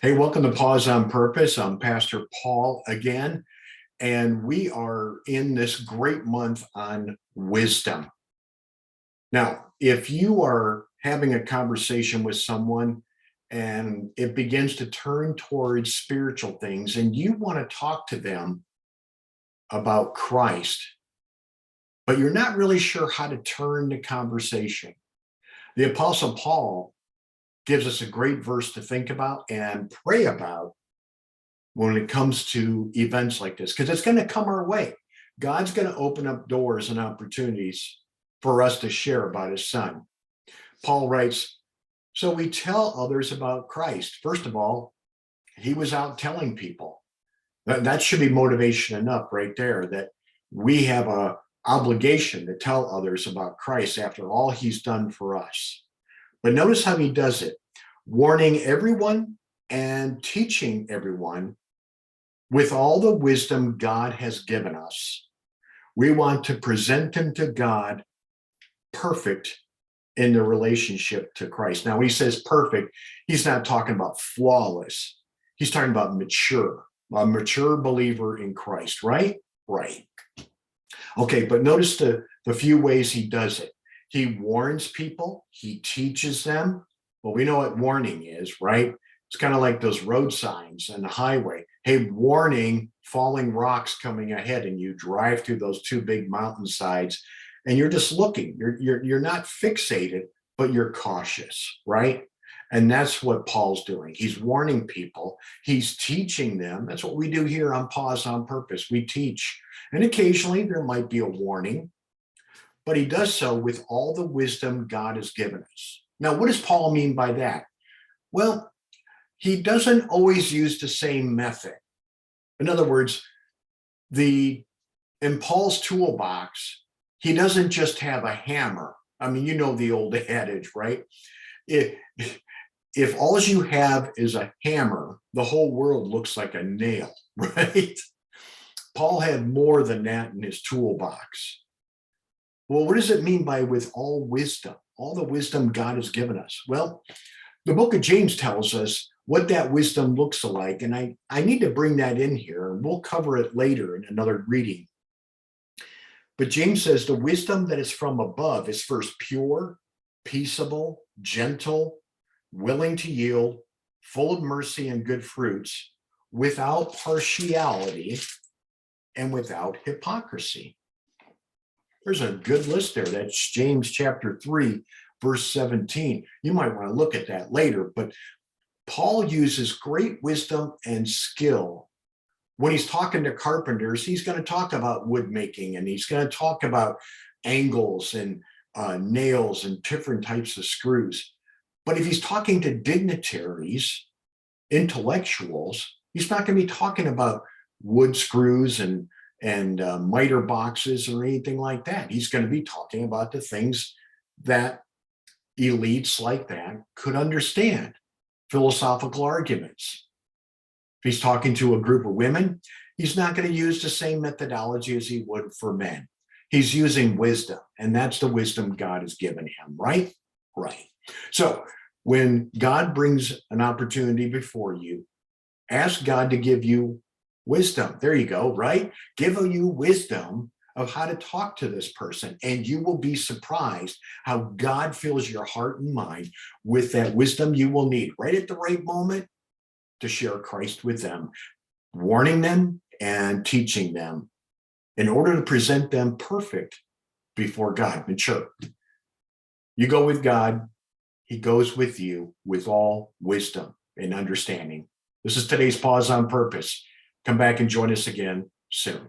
Hey, welcome to Pause on Purpose. I'm Pastor Paul again, and we are in this great month on wisdom. Now, if you are having a conversation with someone and it begins to turn towards spiritual things and you want to talk to them about Christ, but you're not really sure how to turn the conversation, the Apostle Paul gives us a great verse to think about and pray about when it comes to events like this, because it's going to come our way. God's going to open up doors and opportunities for us to share about his son. Paul writes, so we tell others about Christ. First of all, he was out telling people. That should be motivation enough right there, that we have a obligation to tell others about Christ after all he's done for us. But notice how he does it, warning everyone and teaching everyone with all the wisdom God has given us. We want to present them to God perfect in the relationship to Christ. Now, when he says perfect, he's not talking about flawless. He's talking about mature, a mature believer in Christ, right? Right. Okay, but notice the few ways he does it. He warns people, he teaches them. Well, we know what warning is, right? It's kind of like those road signs on the highway. Hey, warning, falling rocks coming ahead, and you drive through those two big mountainsides and you're just looking. You're not fixated, but you're cautious, right? And that's what Paul's doing. He's warning people, he's teaching them. That's what we do here on Pause on Purpose. We teach. And occasionally there might be a warning, but he does so with all the wisdom God has given us. Now, what does Paul mean by that? Well, he doesn't always use the same method. In other words, in Paul's toolbox, he doesn't just have a hammer. I mean, you know the old adage, right? If all you have is a hammer, the whole world looks like a nail, right? Paul had more than that in his toolbox. Well, what does it mean by with all wisdom, all the wisdom God has given us? Well, the book of James tells us what that wisdom looks like. And I need to bring that in here, and we'll cover it later in another reading. But James says the wisdom that is from above is first pure, peaceable, gentle, willing to yield, full of mercy and good fruits, without partiality and without hypocrisy. There's a good list there. That's James chapter 3, verse 17. You might want to look at that later, but Paul uses great wisdom and skill. When he's talking to carpenters, he's going to talk about wood making, and he's going to talk about angles and nails and different types of screws. But if he's talking to dignitaries, intellectuals, he's not going to be talking about wood screws and miter boxes or anything like that. He's going to be talking about the things that elites like that could understand, philosophical arguments. If he's talking to a group of women, he's not going to use the same methodology as he would for men. He's using wisdom, and that's the wisdom God has given him, right? Right. So when God brings an opportunity before you, ask God to give you wisdom. There you go, right? Give you wisdom of how to talk to this person, and you will be surprised how God fills your heart and mind with that wisdom you will need right at the right moment to share Christ with them, warning them and teaching them in order to present them perfect before God, mature. You go with God, he goes with you with all wisdom and understanding. This is today's Pause on Purpose. Come back and join us again soon.